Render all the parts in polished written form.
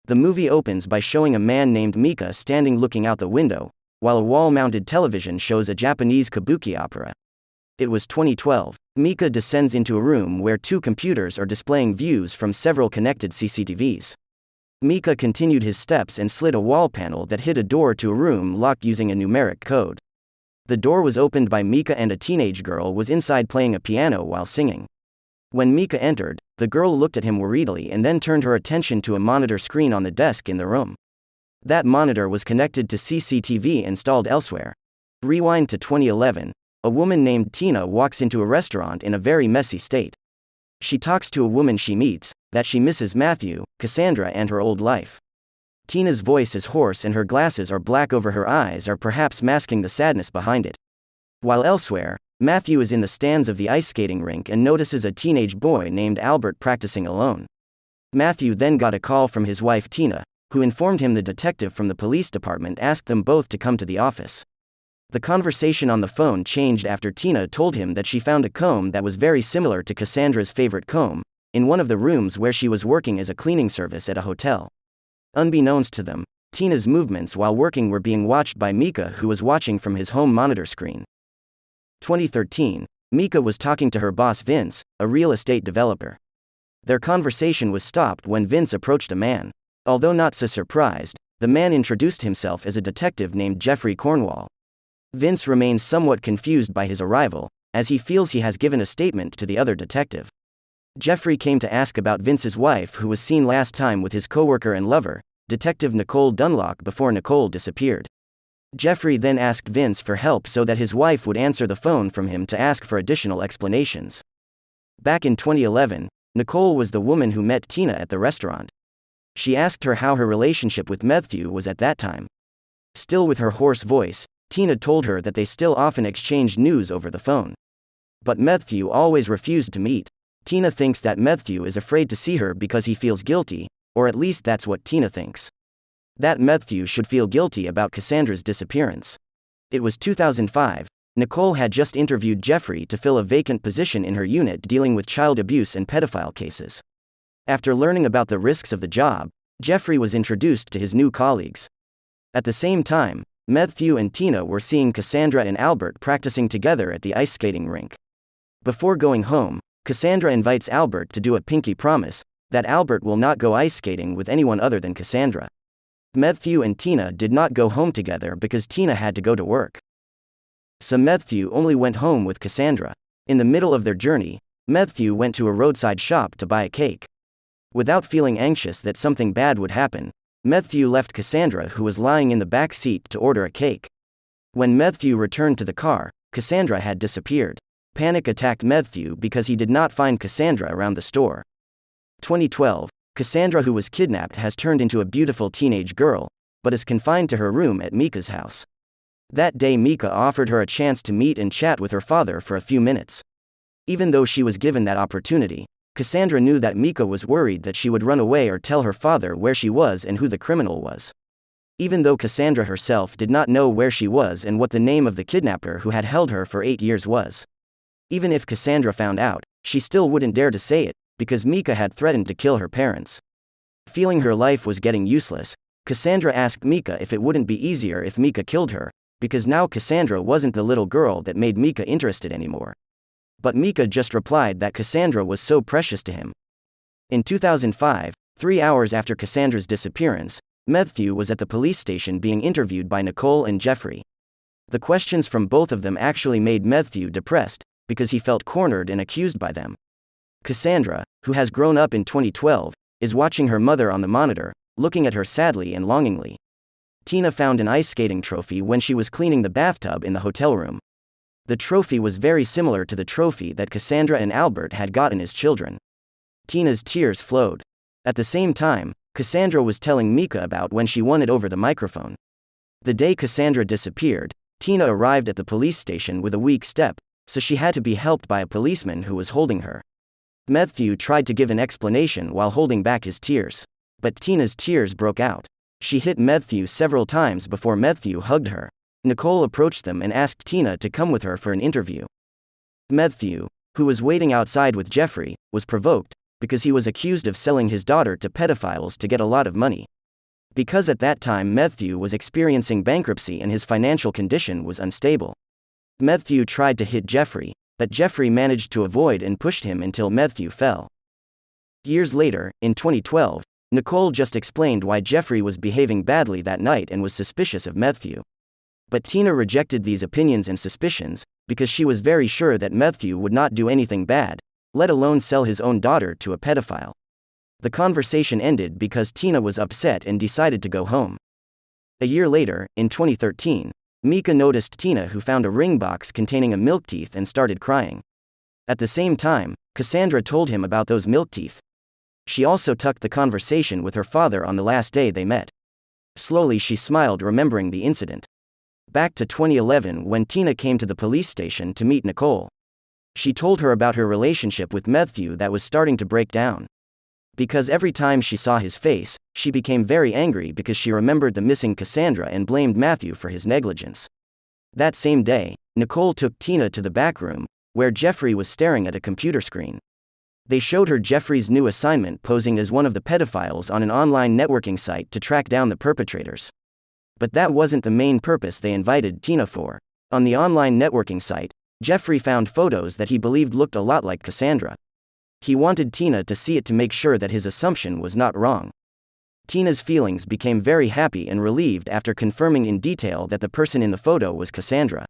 The movie opens by showing a man named Mika standing looking out the window, while a wall-mounted television shows a Japanese kabuki opera. It was 2012. Mika descends into a room where two computers are displaying views from several connected CCTVs. Mika continued his steps and slid a wall panel that hid a door to a room locked using a numeric code. The door was opened by Mika and a teenage girl was inside playing a piano while singing. When Mika entered, the girl looked at him worriedly and then turned her attention to a monitor screen on the desk in the room. That monitor was connected to CCTV installed elsewhere. Rewind to 2011. A woman named Tina walks into a restaurant in a very messy state. She talks to a woman she meets, that she misses Matthew, Cassandra, and her old life. Tina's voice is hoarse and her glasses are black over her eyes, are perhaps masking the sadness behind it. While elsewhere, Matthew is in the stands of the ice skating rink and notices a teenage boy named Albert practicing alone. Matthew then got a call from his wife Tina, who informed him the detective from the police department asked them both to come to the office. The conversation on the phone changed after Tina told him that she found a comb that was very similar to Cassandra's favorite comb, in one of the rooms where she was working as a cleaning service at a hotel. Unbeknownst to them, Tina's movements while working were being watched by Mika, who was watching from his home monitor screen. 2013. Mika was talking to her boss Vince, a real estate developer. Their conversation was stopped when Vince approached a man. Although not so surprised, the man introduced himself as a detective named Jeffrey Cornwall. Vince remains somewhat confused by his arrival, as he feels he has given a statement to the other detective. Jeffrey came to ask about Vince's wife, who was seen last time with his coworker and lover, Detective Nicole Dunlock, before Nicole disappeared. Jeffrey then asked Vince for help so that his wife would answer the phone from him to ask for additional explanations. Back in 2011, Nicole was the woman who met Tina at the restaurant. She asked her how her relationship with Matthew was at that time. Still with her hoarse voice, Tina told her that they still often exchanged news over the phone. But Matthew always refused to meet. Tina thinks that Matthew is afraid to see her because he feels guilty, or at least that's what Tina thinks. That Matthew should feel guilty about Cassandra's disappearance. It was 2005. Nicole had just interviewed Jeffrey to fill a vacant position in her unit dealing with child abuse and pedophile cases. After learning about the risks of the job, Jeffrey was introduced to his new colleagues. At the same time, Matthew and Tina were seeing Cassandra and Albert practicing together at the ice skating rink. Before going home, Cassandra invites Albert to do a pinky promise that Albert will not go ice skating with anyone other than Cassandra. Matthew and Tina did not go home together because Tina had to go to work. So Matthew only went home with Cassandra. In the middle of their journey, Matthew went to a roadside shop to buy a cake. Without feeling anxious that something bad would happen, Matthew left Cassandra, who was lying in the back seat, to order a cake. When Matthew returned to the car, Cassandra had disappeared. Panic attacked Matthew because he did not find Cassandra around the store. 2012. Cassandra, who was kidnapped, has turned into a beautiful teenage girl, but is confined to her room at Mika's house. That day Mika offered her a chance to meet and chat with her father for a few minutes. Even though she was given that opportunity, Cassandra knew that Mika was worried that she would run away or tell her father where she was and who the criminal was. Even though Cassandra herself did not know where she was and what the name of the kidnapper who had held her for 8 years was. Even if Cassandra found out, she still wouldn't dare to say it, because Mika had threatened to kill her parents. Feeling her life was getting useless, Cassandra asked Mika if it wouldn't be easier if Mika killed her, because now Cassandra wasn't the little girl that made Mika interested anymore. But Mika just replied that Cassandra was so precious to him. In 2005, 3 hours after Cassandra's disappearance, Matthew was at the police station being interviewed by Nicole and Jeffrey. The questions from both of them actually made Matthew depressed, because he felt cornered and accused by them. Cassandra, who has grown up in 2012, is watching her mother on the monitor, looking at her sadly and longingly. Tina found an ice skating trophy when she was cleaning the bathtub in the hotel room. The trophy was very similar to the trophy that Cassandra and Albert had gotten as children. Tina's tears flowed. At the same time, Cassandra was telling Mika about when she won it over the microphone. The day Cassandra disappeared, Tina arrived at the police station with a weak step, so she had to be helped by a policeman who was holding her. Matthew tried to give an explanation while holding back his tears. But Tina's tears broke out. She hit Matthew several times before Matthew hugged her. Nicole approached them and asked Tina to come with her for an interview. Matthew, who was waiting outside with Jeffrey, was provoked, because he was accused of selling his daughter to pedophiles to get a lot of money. because at that time Matthew was experiencing bankruptcy and his financial condition was unstable. Matthew tried to hit Jeffrey, but Jeffrey managed to avoid and pushed him until Matthew fell. Years later, in 2012, Nicole just explained why Jeffrey was behaving badly that night and was suspicious of Matthew. But Tina rejected these opinions and suspicions, because she was very sure that Matthew would not do anything bad, let alone sell his own daughter to a pedophile. The conversation ended because Tina was upset and decided to go home. A year later, in 2013, Mika noticed Tina, who found a ring box containing a milk teeth and started crying. At the same time, Cassandra told him about those milk teeth. She also tucked the conversation with her father on the last day they met. Slowly she smiled, remembering the incident. Back to 2011, when Tina came to the police station to meet Nicole. She told her about her relationship with Matthew that was starting to break down. Because every time she saw his face, she became very angry because she remembered the missing Cassandra and blamed Matthew for his negligence. That same day, Nicole took Tina to the back room, where Jeffrey was staring at a computer screen. They showed her Jeffrey's new assignment, posing as one of the pedophiles on an online networking site to track down the perpetrators. But that wasn't the main purpose they invited Tina for. On the online networking site, Jeffrey found photos that he believed looked a lot like Cassandra. He wanted Tina to see it to make sure that his assumption was not wrong. Tina's feelings became very happy and relieved after confirming in detail that the person in the photo was Cassandra.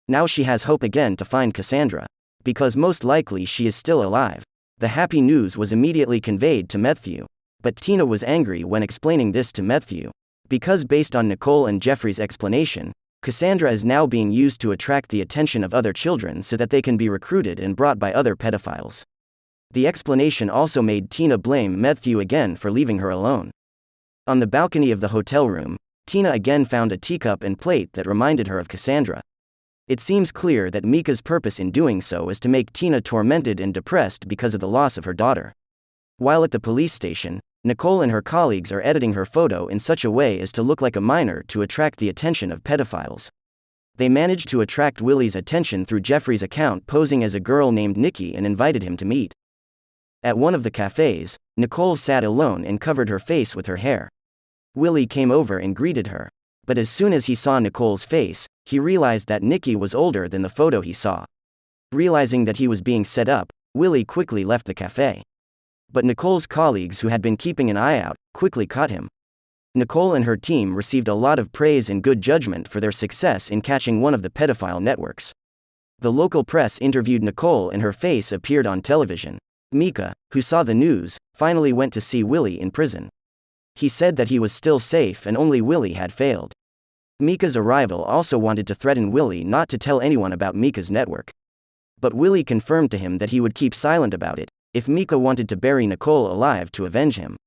Now she has hope again to find Cassandra, because most likely she is still alive. The happy news was immediately conveyed to Matthew. But Tina was angry when explaining this to Matthew. Because based on Nicole and Jeffrey's explanation, Cassandra is now being used to attract the attention of other children so that they can be recruited and brought by other pedophiles. The explanation also made Tina blame Matthew again for leaving her alone. On the balcony of the hotel room, Tina again found a teacup and plate that reminded her of Cassandra. It seems clear that Mika's purpose in doing so is to make Tina tormented and depressed because of the loss of her daughter. While at the police station, Nicole and her colleagues are editing her photo in such a way as to look like a minor to attract the attention of pedophiles. They managed to attract Willie's attention through Jeffrey's account, posing as a girl named Nikki, and invited him to meet. At one of the cafes, Nicole sat alone and covered her face with her hair. Willie came over and greeted her. But as soon as he saw Nicole's face, he realized that Nikki was older than the photo he saw. Realizing that he was being set up, Willie quickly left the cafe. But Nicole's colleagues, who had been keeping an eye out, quickly caught him. Nicole and her team received a lot of praise and good judgment for their success in catching one of the pedophile networks. The local press interviewed Nicole and her face appeared on television. Mika, who saw the news, finally went to see Willie in prison. He said that he was still safe and only Willie had failed. Mika's arrival also wanted to threaten Willie not to tell anyone about Mika's network. But Willie confirmed to him that he would keep silent about it if Mika wanted to bury Nicole alive to avenge him.